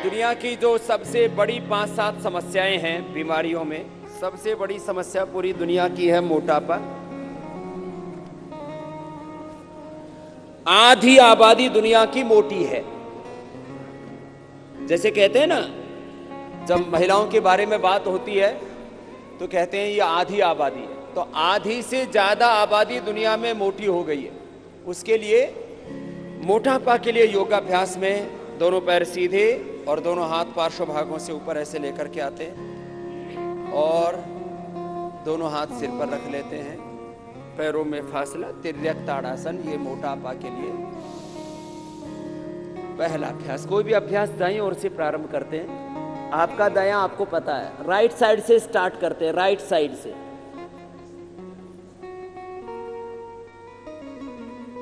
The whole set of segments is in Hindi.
दुनिया की जो सबसे बड़ी 5-7 समस्याएं हैं बीमारियों में, सबसे बड़ी समस्या पूरी दुनिया की है मोटापा। आधी आबादी दुनिया की मोटी है। जैसे कहते हैं ना, जब महिलाओं के बारे में बात होती है तो कहते हैं ये आधी आबादी है। तो आधी से ज्यादा आबादी दुनिया में मोटी हो गई है। उसके लिए मोटापा के लिए योगाभ्यास में दोनों पैर सीधे और दोनों हाथ पार्श्व भागों से ऊपर ऐसे लेकर के आते हैं और दोनों हाथ सिर पर रख लेते हैं, पैरों में फासला, तिर्यक ताड़ासन। ये मोटापा के लिए पहला अभ्यास। कोई भी अभ्यास दाईं ओर से प्रारंभ करते हैं। आपका दायां आपको पता है, राइट साइड से स्टार्ट करते हैं, राइट साइड से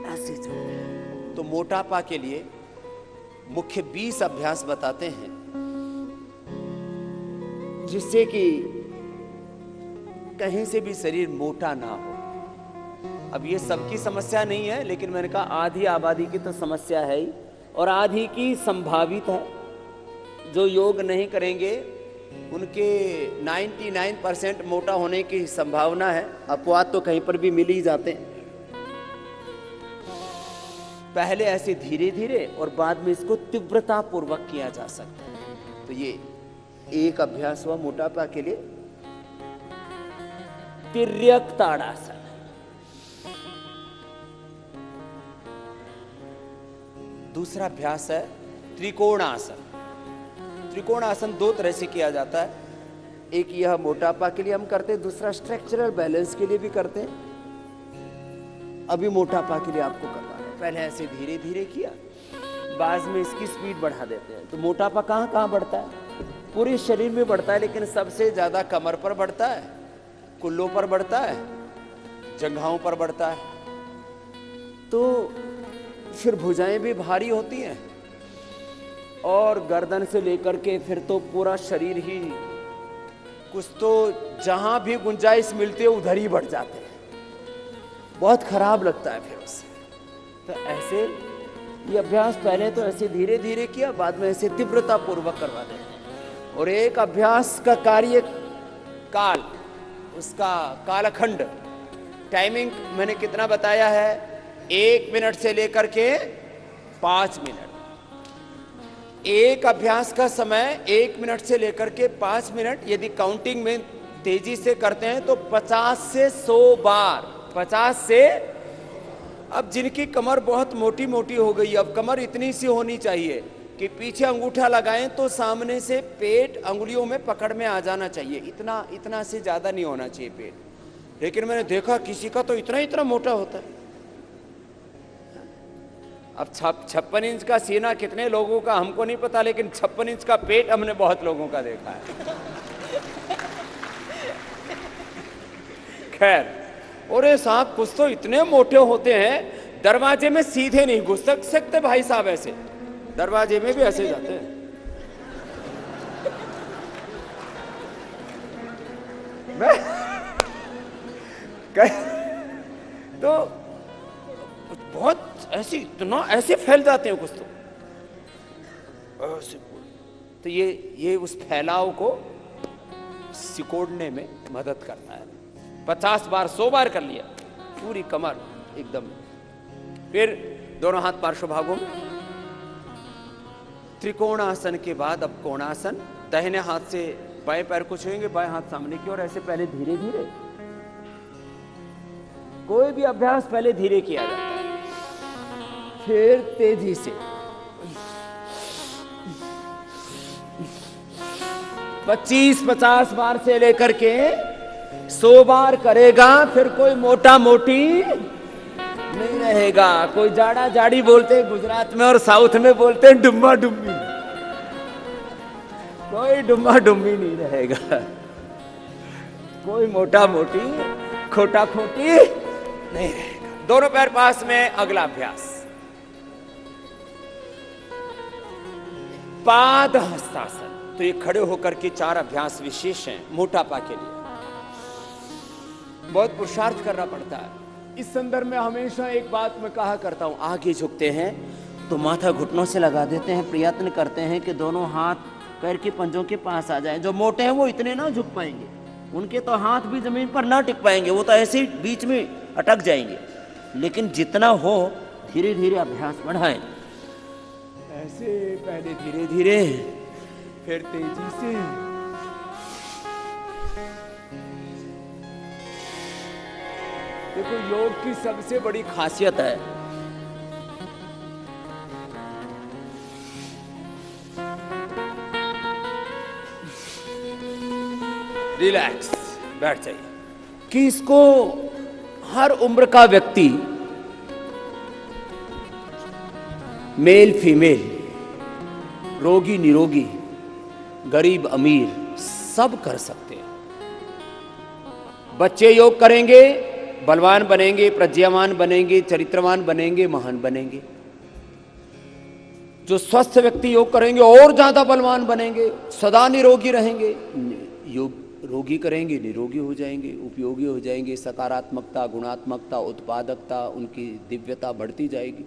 ऐसे चलते हैं। तो मोटापा के लिए मुख्य 20 अभ्यास बताते हैं जिससे कि कहीं से भी शरीर मोटा ना हो। अब ये सबकी समस्या नहीं है, लेकिन मैंने कहा आधी आबादी की तो समस्या है ही, और आधी की संभावित है। जो योग नहीं करेंगे उनके 99% मोटा होने की संभावना है। अपवाद तो कहीं पर भी मिल ही जाते हैं। पहले ऐसे धीरे धीरे और बाद में इसको तीव्रता पूर्वक किया जा सकता है। तो ये एक अभ्यास हुआ मोटापा के लिए, तिर्यक ताड़ासन। दूसरा अभ्यास है त्रिकोणासन। त्रिकोणासन 2 तरह से किया जाता है। एक यह मोटापा के लिए हम करते हैं, दूसरा स्ट्रक्चरल बैलेंस के लिए भी करते हैं। अभी मोटापा के लिए आपको करना है। पहले ऐसे धीरे धीरे किया, बाद में इसकी स्पीड बढ़ा देते हैं। तो मोटापा कहाँ कहाँ बढ़ता है? पूरे शरीर में बढ़ता है, लेकिन सबसे ज्यादा कमर पर बढ़ता है, कुल्लों पर बढ़ता है, जंघाओं पर बढ़ता है। तो फिर भुजाएं भी भारी होती हैं और गर्दन से लेकर के फिर तो पूरा शरीर ही, कुछ तो जहां भी गुंजाइश मिलती है उधर ही बढ़ जाते हैं। बहुत खराब लगता है फिर उससे। तो ऐसे ये अभ्यास पहले तो ऐसे धीरे धीरे किया, बाद में ऐसे तीव्रता पूर्वक करवा देते हैं। और एक अभ्यास का कार्य काल, उसका कालखंड, टाइमिंग मैंने कितना बताया है? 1 मिनट से लेकर के 5 मिनट। एक अभ्यास का समय 1 मिनट से लेकर के 5 मिनट। यदि काउंटिंग में तेजी से करते हैं तो 50 से 100 बार। 50 से, अब जिनकी कमर बहुत मोटी मोटी हो गई, अब कमर इतनी सी होनी चाहिए कि पीछे अंगूठा लगाएं तो सामने से पेट अंगुलियों में पकड़ में आ जाना चाहिए। इतना से ज्यादा नहीं होना चाहिए पेट। लेकिन मैंने देखा किसी का तो इतना मोटा होता है। अब 56 इंच का सीना कितने लोगों का हमको नहीं पता, लेकिन 56 इंच का पेट हमने बहुत लोगों का देखा है। खैर, और ये साहब कुछ तो इतने मोटे होते हैं, दरवाजे में सीधे नहीं घुस सकते भाई साहब, ऐसे दरवाजे में भी ऐसे जाते हैं। तो बहुत ऐसे, इतना ऐसे फैल जाते हैं कुछ तो ऐसे। तो ये उस फैलाव को सिकोड़ने में मदद करता है। 50 बार 100 बार कर लिया, पूरी कमर एकदम। फिर दोनों हाथ पार्श्व भागों में। त्रिकोणासन के बाद अब कोणासन। दाहिने हाथ से बाएं पैर को छुएंगे, बाएं हाथ सामने की ओर, ऐसे पहले धीरे धीरे। कोई भी अभ्यास पहले धीरे किया जाता है, फिर तेजी से। 25-50 बार से लेकर के 100 बार करेगा, फिर कोई मोटा मोटी नहीं रहेगा। कोई जाड़ा जाड़ी बोलते हैं गुजरात में, और साउथ में बोलते हैं डुम्मा डुम्मी। कोई डुम्मा डुम्मी नहीं रहेगा, कोई मोटा मोटी खोटा खोटी नहीं रहेगा। दोनों पैर पास में। अगला अभ्यास पाद हस्तासन। तो ये खड़े होकर के 4 अभ्यास विशेष हैं मोटापा के लिए। बहुत पुरुषार्थ करना पड़ता है। इस संदर्भ में हमेशा एक बात मैं कहा करता हूं, आगे झुकते हैं तो माथा घुटनों से लगा देते हैं, प्रयत्न करते हैं कि दोनों हाथ पैर के पंजों के पास आ जाएं। जो मोटे हैं वो इतने ना झुक पाएंगे, उनके तो हाथ भी जमीन पर ना टिक पाएंगे, वो तो ऐसे ही बीच में अटक जाएंगे। लेकिन जितना हो धीरे धीरे अभ्यास बढ़ाएं, ऐसे पहले धीरे धीरे फिर तेजी से। देखो योग की सबसे बड़ी खासियत है रिलैक्स, बैठ जाइए, कि इसको हर उम्र का व्यक्ति, मेल फीमेल, रोगी निरोगी, गरीब अमीर, सब कर सकते हैं। बच्चे योग करेंगे, बलवान बनेंगे, प्रज्ञावान बनेंगे, चरित्रवान बनेंगे, महान बनेंगे। जो स्वस्थ व्यक्ति योग करेंगे और ज्यादा बलवान बनेंगे, सदा निरोगी रहेंगे। योग रोगी करेंगे, निरोगी हो जाएंगे, उपयोगी हो जाएंगे, सकारात्मकता, गुणात्मकता, उत्पादकता, उनकी दिव्यता बढ़ती जाएगी।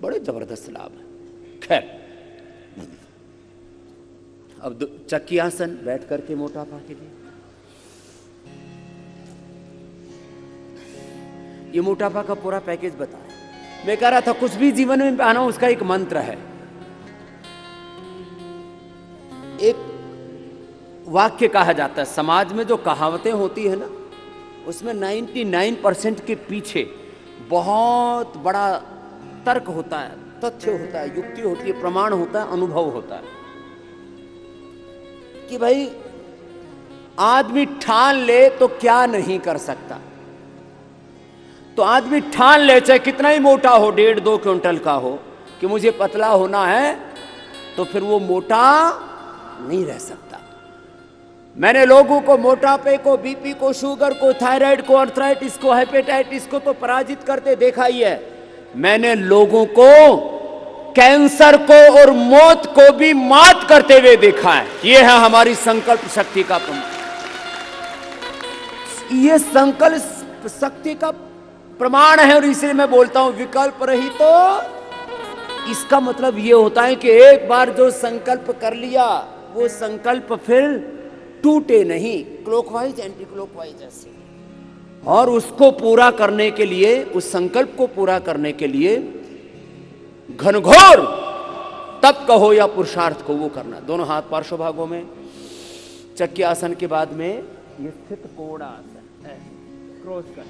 बड़े जबरदस्त लाभ है। खैर, अब चक्की आसन बैठ करके मोटापा के लिए। ये मोटापा का पूरा पैकेज बताया। मैं कह रहा था कुछ भी जीवन में पाना उसका एक मंत्र है। एक वाक्य कहा जाता है, समाज में जो कहावतें होती है ना, उसमें 99% के पीछे बहुत बड़ा तर्क होता है, तथ्य होता है, युक्ति होती है, प्रमाण होता है, अनुभव होता है। कि भाई आदमी ठान ले तो क्या नहीं कर सकता। तो आदमी ठान ले, चाहे कितना ही मोटा हो, 1.5-2 क्विंटल का हो, कि मुझे पतला होना है, तो फिर वो मोटा नहीं रह सकता। मैंने लोगों को मोटापे को, बीपी को, शुगर को, थायराइड को, आर्थराइटिस को, हेपेटाइटिस को तो पराजित करते देखा ही है। मैंने लोगों को कैंसर को और मौत को भी मात करते हुए देखा है। यह है हमारी संकल्प शक्ति का प्रमाण। यह संकल्प शक्ति का प्रमाण है, और इसलिए मैं बोलता हूं विकल्प रही तो। इसका मतलब यह होता है कि एक बार जो संकल्प कर लिया, वो संकल्प फिर टूटे नहीं, क्लॉकवाइज एंटी क्लॉकवाइज ऐसे। और उसको पूरा करने के लिए, उस संकल्प को पूरा करने के लिए घनघोर तप कहो या पुरुषार्थ को वो करना। दोनों हाथ पार्श्व भागों में, चक्की आसन के बाद में ये स्थित कोण आसन है, क्रॉस कर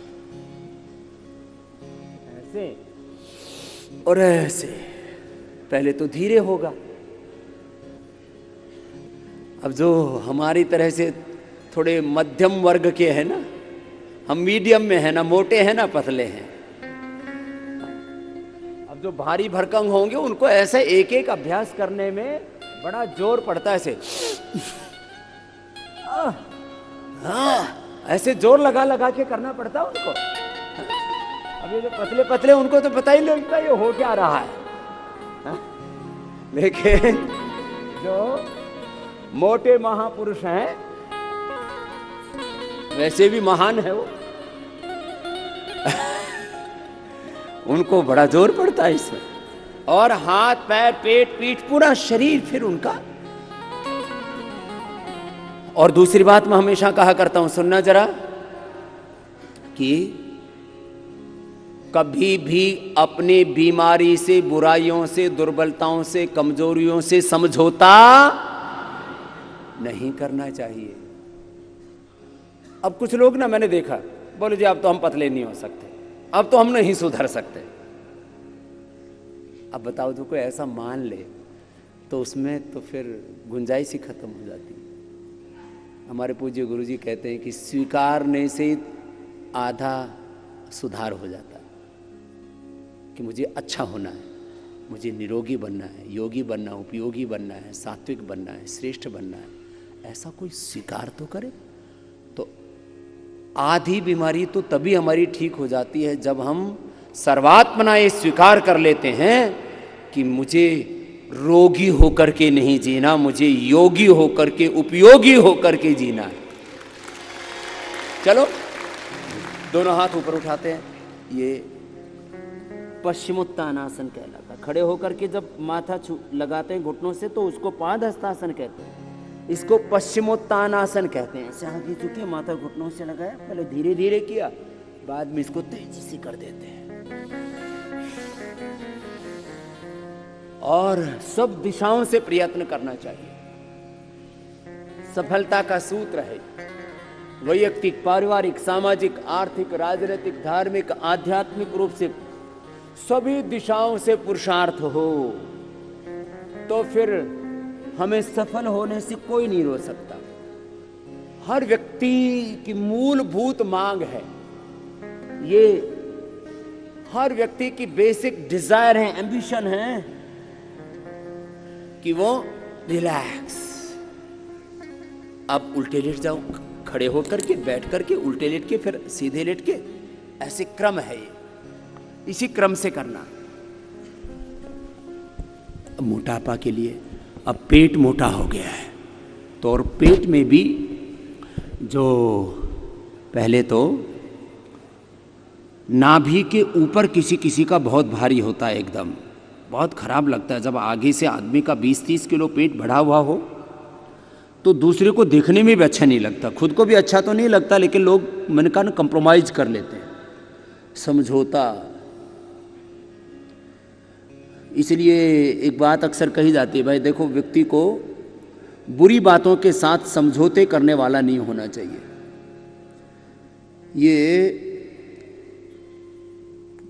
ऐसे और ऐसे। पहले तो धीरे होगा। अब जो हमारी तरह से थोड़े मध्यम वर्ग के हैं ना, हम मीडियम में है ना, मोटे हैं ना पतले हैं। अब जो भारी भरकम होंगे उनको ऐसे एक एक अभ्यास करने में बड़ा जोर पड़ता है। ऐसे ऐसे जोर लगा लगा के करना पड़ता है उनको। अब ये जो पतले पतले, उनको तो पता ही नहीं लगता ये हो क्या रहा है। लेकिन जो मोटे महापुरुष हैं, वैसे भी महान है वो, उनको बड़ा जोर पड़ता है इसमें। और हाथ पैर पेट पीठ पूरा शरीर फिर उनका। और दूसरी बात मैं हमेशा कहा करता हूं, सुनना जरा, कि कभी भी अपनी बीमारी से, बुराइयों से, दुर्बलताओं से, कमजोरियों से समझौता नहीं करना चाहिए। अब कुछ लोग ना, मैंने देखा, बोले जी अब तो हम पतले नहीं हो सकते, अब तो हम नहीं सुधर सकते। अब बताओ, जो कोई ऐसा मान ले तो उसमें तो फिर गुंजाइश ही खत्म हो जाती है। हमारे पूज्य गुरुजी कहते हैं कि स्वीकारने से आधा सुधार हो जाता है, कि मुझे अच्छा होना है, मुझे निरोगी बनना है, योगी बनना है, उपयोगी बनना है, सात्विक बनना है, श्रेष्ठ बनना है। ऐसा कोई स्वीकार तो करे। तो आधी बीमारी तो तभी हमारी ठीक हो जाती है जब हम सर्वात्मना ये स्वीकार कर लेते हैं कि मुझे रोगी होकर के नहीं जीना, मुझे योगी होकर के, उपयोगी होकर के जीना है। चलो, दोनों हाथ ऊपर उठाते हैं। ये पश्चिमोत्तानासन कहलाता, खड़े होकर के जब माथा लगाते हैं घुटनों से तो उसको पाद हस्तासन कहते हैं। इसको पश्चिमोत्तानासन कहते हैं। ऐसे आगे झुके, माथा घुटनों से लगाया, पहले धीरे धीरे किया, बाद में इसको तेजी से कर देते हैं। और सब दिशाओं से प्रयत्न करना चाहिए। सफलता का सूत्र है वैयक्तिक, पारिवारिक, सामाजिक, आर्थिक, राजनीतिक, धार्मिक, आध्यात्मिक रूप से सभी दिशाओं से पुरुषार्थ हो तो फिर हमें सफल होने से कोई नहीं रोक सकता। हर व्यक्ति की मूलभूत मांग है, ये हर व्यक्ति की बेसिक डिजायर है, एम्बिशन है कि वो रिलैक्स। अब उल्टे लेट जाओ, खड़े होकर के, बैठ करके, उल्टे लेट के, फिर सीधे लेट के, ऐसे क्रम है ये, इसी क्रम से करना। मोटापा के लिए अब पेट मोटा हो गया है तो और पेट में भी जो पहले तो नाभि के ऊपर किसी किसी का बहुत भारी होता है, एकदम बहुत खराब लगता है जब आगे से आदमी का 20-30 किलो पेट बढ़ा हुआ हो तो दूसरे को देखने में भी अच्छा नहीं लगता, खुद को भी अच्छा तो नहीं लगता, लेकिन लोग मैंने कहा ना कंप्रोमाइज कर लेते हैं, समझौता। इसलिए एक बात अक्सर कही जाती है, भाई देखो व्यक्ति को बुरी बातों के साथ समझौते करने वाला नहीं होना चाहिए। ये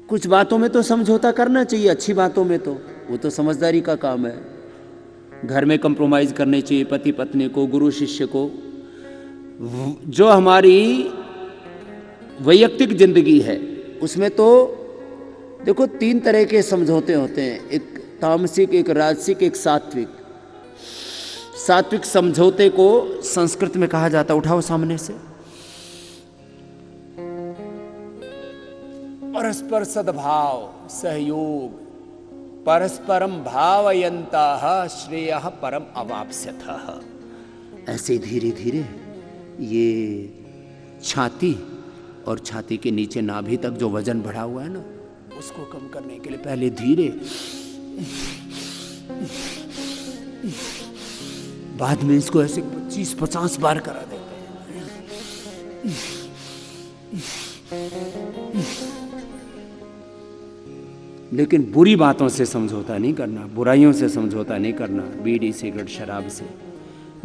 कुछ बातों में तो समझौता करना चाहिए, अच्छी बातों में तो वो तो समझदारी का काम है। घर में कंप्रोमाइज करने चाहिए, पति पत्नी को, गुरु शिष्य को। जो हमारी वैयक्तिक जिंदगी है उसमें तो देखो 3 तरह के समझौते होते हैं, एक तामसिक, एक राजसिक, एक सात्विक। सात्विक समझौते को संस्कृत में कहा जाता है, उठाओ सामने से, परस्पर सद्भाव, सहयोग, परस्परम भावयन्तः श्रेयः परम अवाप्स्यथः। ऐसे धीरे धीरे ये छाती और छाती के नीचे नाभि तक जो वजन बढ़ा हुआ है ना, उसको कम करने के लिए पहले धीरे, बाद में इसको ऐसे 25-50 बार करा देते हैं। लेकिन बुरी बातों से समझौता नहीं करना, बुराइयों से समझौता नहीं करना, बीड़ी, सिगरेट, शराब से,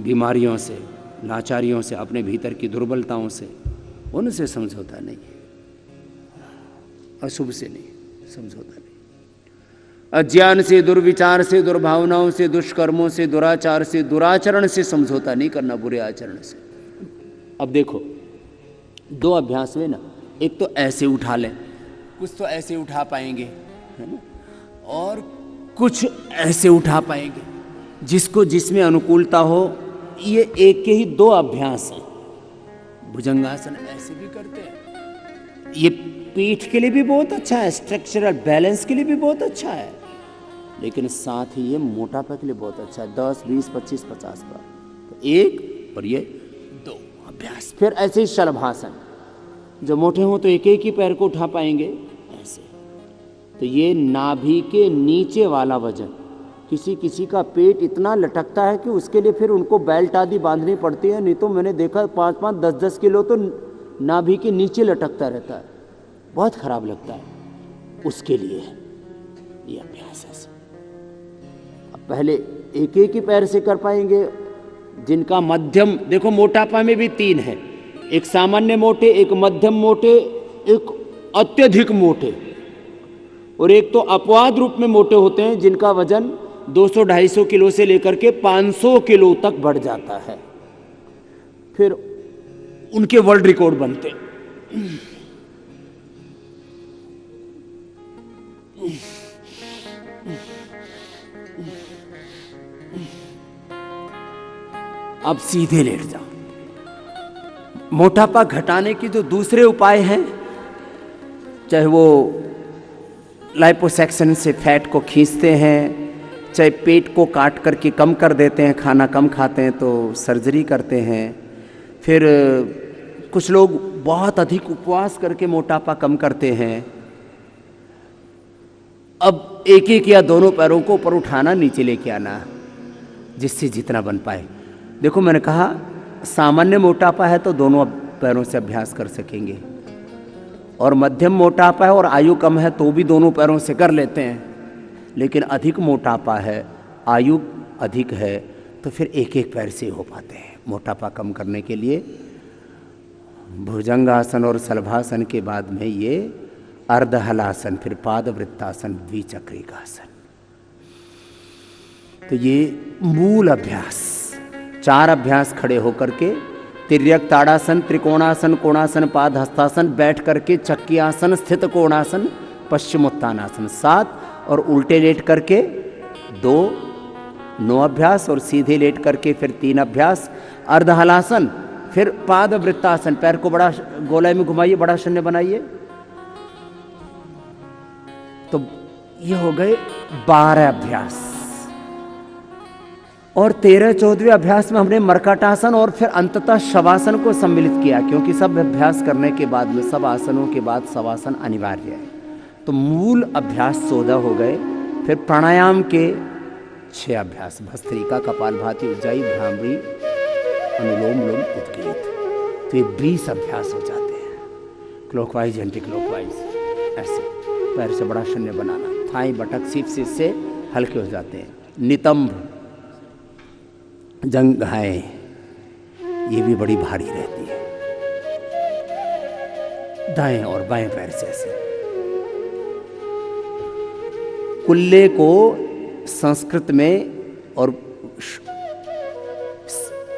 बीमारियों से, लाचारियों से, अपने भीतर की दुर्बलताओं से, उनसे समझौता नहीं, अशुभ से नहीं समझौता नहीं, अज्ञान से, दुर्विचार से, दुर्भावनाओं से, दुष्कर्मों से, दुराचार से, दुराचरण से समझौता नहीं करना, बुरे आचरण से। अब देखो 2 अभ्यास में ना, एक तो ऐसे उठा लें, कुछ तो ऐसे उठा पाएंगे है ना, और कुछ ऐसे उठा पाएंगे, जिसको जिसमें अनुकूलता हो। ये एक के ही 2 अभ्यास हैं। भुजंगासन ऐसे भी करते हैं, ये पीठ के लिए भी बहुत अच्छा है, स्ट्रक्चरल बैलेंस के लिए भी बहुत अच्छा है, लेकिन साथ ही ये मोटापा के लिए बहुत अच्छा है। 10, 20, 25, 50 बार, तो 1 और ये 2 अभ्यास। फिर ऐसे ही शलभासन, जो मोटे हों तो एक एक ही पैर को उठा पाएंगे ऐसे। तो ये नाभि के नीचे वाला वजन, किसी किसी का पेट इतना लटकता है कि उसके लिए फिर उनको बेल्ट आदि बांधनी पड़ती है, नहीं तो मैंने देखा 5-5, 10-10 किलो तो नाभि के नीचे लटकता रहता है, बहुत खराब लगता है। उसके लिए ये अभ्यास है। अब पहले एक एक ही पैर से कर पाएंगे, जिनका मध्यम, देखो मोटापा में भी 3 है, एक सामान्य मोटे, एक मध्यम मोटे, एक अत्यधिक मोटे, और एक तो अपवाद रूप में मोटे होते हैं जिनका वजन 200-250 किलो से लेकर के 500 किलो तक बढ़ जाता है, फिर उनके वर्ल्ड रिकॉर्ड बनते हैं। अब सीधे लेट जाओ। मोटापा घटाने की जो दूसरे उपाय हैं, चाहे वो लाइपोसैक्शन से फैट को खींचते हैं, चाहे पेट को काट करके कम कर देते हैं, खाना कम खाते हैं तो सर्जरी करते हैं, फिर कुछ लोग बहुत अधिक उपवास करके मोटापा कम करते हैं। अब एक एक या दोनों पैरों को ऊपर उठाना, नीचे लेके आना, जिससे जितना बन पाए। देखो मैंने कहा सामान्य मोटापा है तो दोनों पैरों से अभ्यास कर सकेंगे, और मध्यम मोटापा है और आयु कम है तो भी दोनों पैरों से कर लेते हैं। लेकिन अधिक मोटापा है, आयु अधिक है, तो फिर एक एक पैर से हो पाते हैं। मोटापा कम करने के लिए भुजंगासन और शलभासन के बाद में ये अर्धहलासन, फिर पादवृत्तासन, द्विचक्रिकासन। तो ये मूल अभ्यास, 4 अभ्यास खड़े होकर के, तिर्यक ताड़ासन, त्रिकोणासन, कोणासन, पाद हस्तासन, बैठ करके चक्की आसन, स्थित कोणासन, पश्चिमोत्तानासन 7, और उल्टे लेट करके 9 अभ्यास, और सीधे लेट करके फिर 3 अभ्यास, अर्धहलासन, फिर पाद वृत्तासन, पैर को बड़ा गोलाई में घुमाइए, बड़ा शून्य बनाइए। तो ये हो गए 12 अभ्यास। और 13-14वें अभ्यास में हमने मर्कटासन और फिर अंततः शवासन को सम्मिलित किया, क्योंकि सब अभ्यास करने के बाद में, सब आसनों के बाद शवासन अनिवार्य है। तो मूल अभ्यास 14 हो गए। फिर प्राणायाम के 6 अभ्यास, भस्त्रिका, कपालभाति, उज्जाई, भ्रामरी, अनुलोम विलोम, उद्गीत। तो ये 20 अभ्यास हो जाते हैं, क्लॉकवाइज एंटी क्लॉकवाइज, ऐसे पैर से बड़ा शून्य बनाना, थाई बटक सीप से इससे हल्के हो जाते हैं। नितंब, जंघाएं, ये भी बड़ी भारी रहती है, दाएं और बाएं पैर से ऐसे। कुल्ले को संस्कृत में और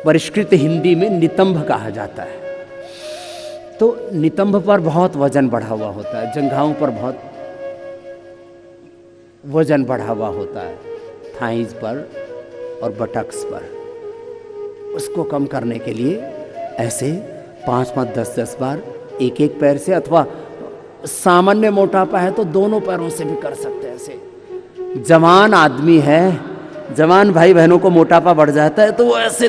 परिष्कृत हिंदी में नितंब कहा जाता है। तो नितंब पर बहुत वजन बढ़ा हुआ होता है, जंघाओं पर बहुत वजन बढ़ा हुआ होता है, थाइज पर और बटक्स पर। उसको कम करने के लिए ऐसे 5-5, 10-10 बार एक एक पैर से, अथवा सामान्य मोटापा है तो दोनों पैरों से भी कर सकते हैं। ऐसे जवान आदमी है, जवान भाई बहनों को मोटापा बढ़ जाता है तो वो ऐसे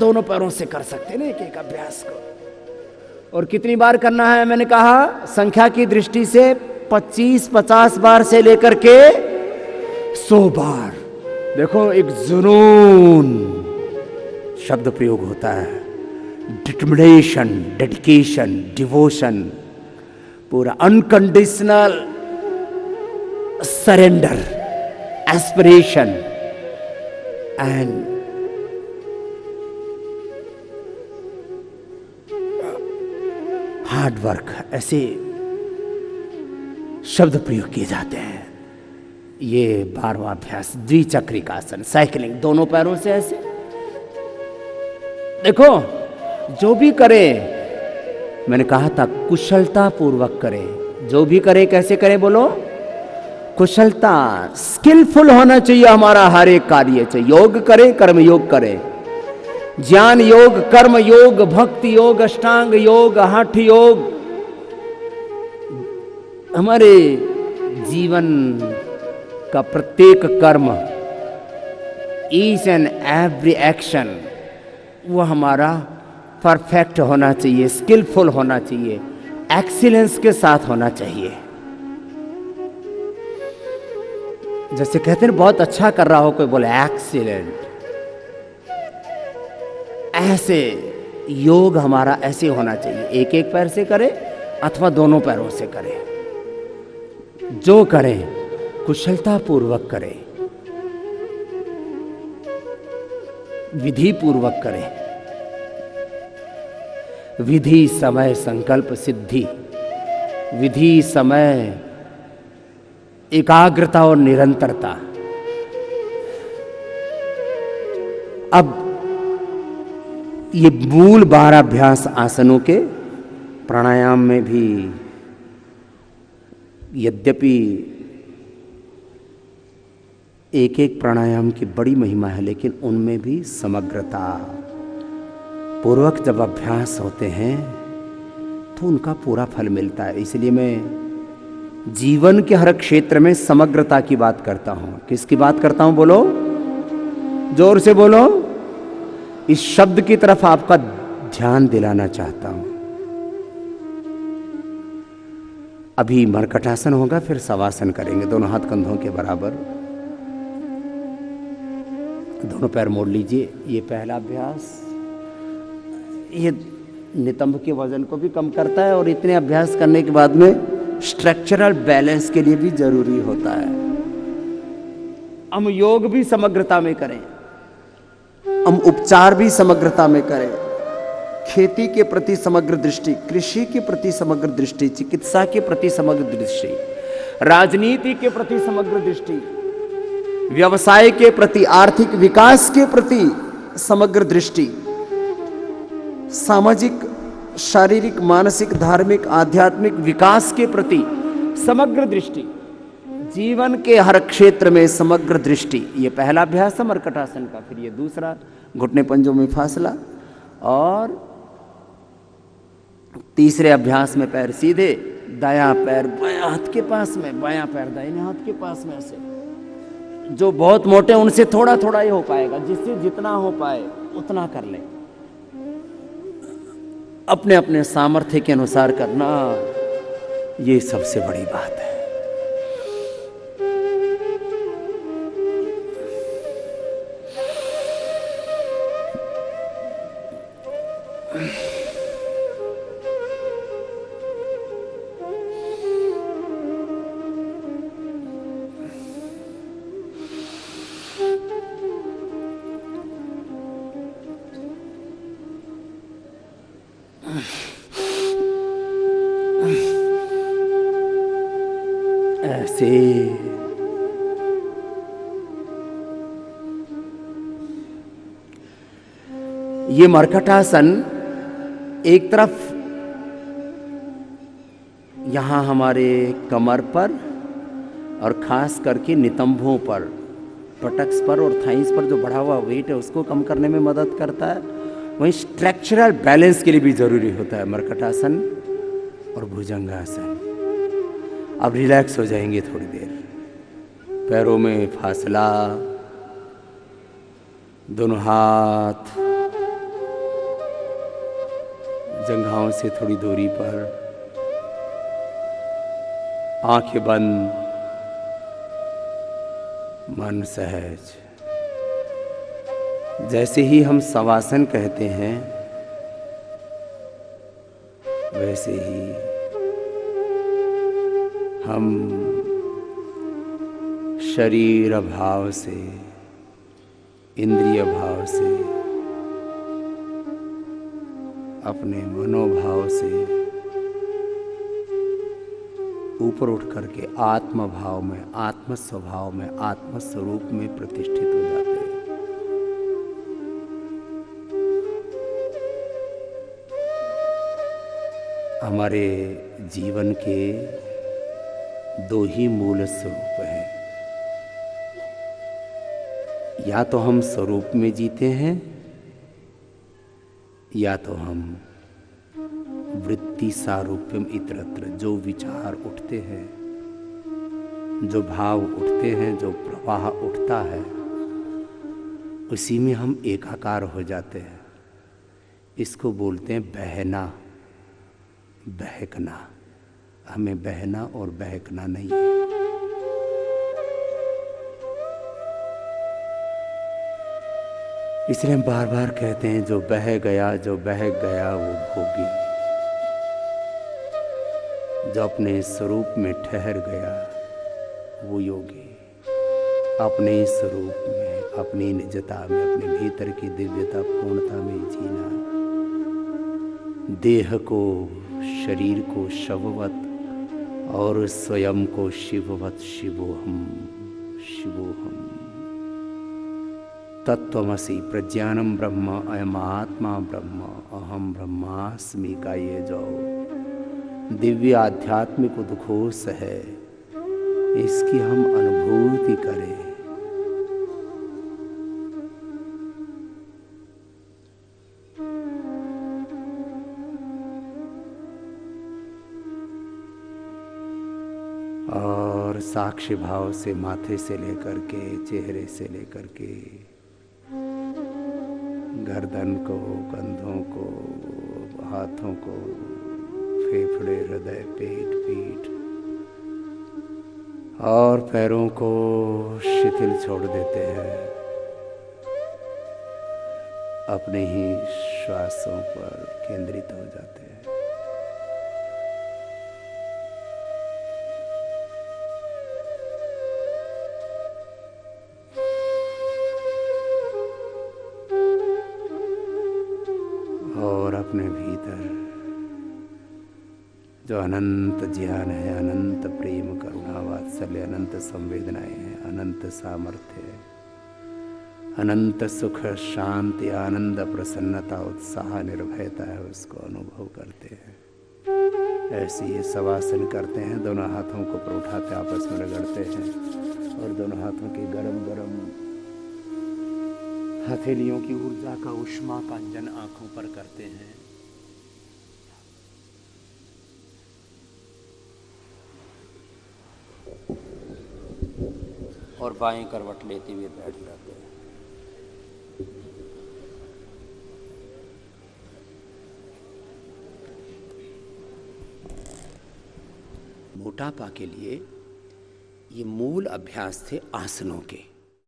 दोनों पैरों से कर सकते हैं ना एक एक अभ्यास को। और कितनी बार करना है मैंने कहा, संख्या की दृष्टि से 25-50 बार से लेकर के 100 बार। देखो एक जुनून शब्द प्रयोग होता है, डिटर्मिनेशन, डेडिकेशन, डिवोशन, पूरा unconditional surrender, aspiration and hard work, ऐसे शब्द प्रयोग किए जाते हैं। ये 12वां अभ्यास, द्विचक्रिकासन, साइकिलिंग, दोनों पैरों से ऐसे। देखो जो भी करे, मैंने कहा था कुशलता पूर्वक करे, जो भी करे कैसे करे बोलो, कुशलता, स्किलफुल होना चाहिए हमारा हर एक कार्य चाहिए। योग करे, कर्म योग करे, ज्ञान योग, कर्म योग, भक्ति योग, अष्टांग योग, हठ योग, हमारे जीवन का प्रत्येक कर्म, ईच एंड एवरी एक्शन, वो हमारा परफेक्ट होना चाहिए, स्किलफुल होना चाहिए, एक्सीलेंस के साथ होना चाहिए। जैसे कहते हैं बहुत अच्छा कर रहा हो, कोई बोले एक्सीलेंट, ऐसे योग हमारा ऐसे होना चाहिए। एक एक पैर से करे अथवा दोनों पैरों से करे, जो करें कुशलता पूर्वक करें, विधि पूर्वक करें। विधि समय संकल्प सिद्धि, विधि समय एकाग्रता और निरंतरता। अब ये मूल 12 अभ्यास आसनों के, प्राणायाम में भी यद्यपि एक एक प्राणायाम की बड़ी महिमा है, लेकिन उनमें भी समग्रता पूर्वक जब अभ्यास होते हैं तो उनका पूरा फल मिलता है। इसलिए मैं जीवन के हर क्षेत्र में समग्रता की बात करता हूं। किसकी बात करता हूं बोलो, जोर से बोलो। इस शब्द की तरफ आपका ध्यान दिलाना चाहता हूं। अभी मरकटासन होगा, फिर शवासन करेंगे, दोनों हाथ कंधों के बराबर, दोनों पैर मोड़ लीजिए। ये पहला अभ्यास, ये नितंब के वजन को भी कम करता है और इतने अभ्यास करने के बाद में स्ट्रक्चरल बैलेंस के लिए भी जरूरी होता है। हम योग भी समग्रता में करें, हम उपचार भी समग्रता में करें, खेती के प्रति समग्र दृष्टि, कृषि के प्रति समग्र दृष्टि, चिकित्सा के प्रति समग्र दृष्टि, राजनीति के प्रति समग्र दृष्टि, व्यवसाय के प्रति, आर्थिक विकास के प्रति समग्र दृष्टि, सामाजिक, शारीरिक, मानसिक, धार्मिक, आध्यात्मिक विकास के प्रति समग्र दृष्टि, जीवन के हर क्षेत्र में समग्र दृष्टि। ये पहला अभ्यास है मरकटासन का। फिर ये दूसरा, घुटने पंजों में फासला, और तीसरे अभ्यास में पैर सीधे, दायां पैर बायां हाथ के पास में, बायां पैर दाहिने हाथ के पास में। से जो बहुत मोटे उनसे थोड़ा थोड़ा ही हो पाएगा, जिससे जितना हो पाए उतना कर ले, अपने अपने सामर्थ्य के अनुसार करना, ये सबसे बड़ी बात है। ऐसे ये मरकटासन एक तरफ यहां हमारे कमर पर और खास करके नितंबों पर, पटक्स पर और थाइस पर जो बढ़ा हुआ वेट है उसको कम करने में मदद करता है। वहीं स्ट्रक्चरल बैलेंस के लिए भी जरूरी होता है मरकटासन और भुजंगासन। अब रिलैक्स हो जाएंगे थोड़ी देर, पैरों में फासला, दोनों हाथ जंघाओं से थोड़ी दूरी पर, आंखें बंद, मन सहज। जैसे ही हम शवासन कहते हैं वैसे ही हम शरीर भाव से, इंद्रिय भाव से, अपने मनोभाव से ऊपर उठ करके आत्म भाव में, आत्म स्वभाव में, आत्म स्वरूप में प्रतिष्ठित हो जाते हैं। हमारे जीवन के दो ही मूल स्वरूप हैं, या तो हम स्वरूप में जीते हैं या तो हम वृत्ति सारूप्यम इतरत्र, जो विचार उठते हैं, जो भाव उठते हैं, जो प्रवाह उठता है, उसी में हम एकाकार हो जाते हैं। इसको बोलते हैं बहना, बहकना। हमें बहना और बहकना नहीं है। इसलिए हम बार बार कहते हैं जो बह गया, जो बहक गया वो भोगी। जो अपने स्वरूप में ठहर गया वो योगी। अपने स्वरूप में, अपनी निजता में, अपने भीतर की दिव्यता पूर्णता में जीना। देह को, शरीर को शववत और स्वयं को शिववत। शिवोहम, शिवोहम। तत्वमसि प्रज्ञानम ब्रह्म, अयम आत्मा ब्रह्म, अहम ब्रह्मास्मि का ये जो दिव्य आध्यात्मिक उद्घोष है, इसकी हम अनुभूति करें। और साक्षी भाव से माथे से लेकर के, चेहरे से लेकर के, गर्दन को, कंधों को, हाथों को, फेफड़े, हृदय, पेट, पीठ, और पैरों को शिथिल छोड़ देते हैं, अपने ही श्वासों पर केंद्रित हो जाते हैं। और अपने भीतर जो अनंत ज्ञान है, अनंत प्रेम, करुणा, वात्सल्य, अनंत संवेदनाएं हैं, अनंत सामर्थ्य है, अनंत सुख, शांति, आनंद, प्रसन्नता, उत्साह, निर्भयता है, उसको अनुभव करते हैं। ऐसे ही शवासन करते हैं, दोनों हाथों को ऊपर उठाते आपस में रगड़ते हैं और दोनों हाथों की गरम गरम हथेलियों की ऊर्जा का, उष्मा का अंजन आंखों पर करते हैं। और बाएं करवट लेते हुए बैठ जाते हैं। मोटापा के लिए ये मूल अभ्यास थे आसनों के।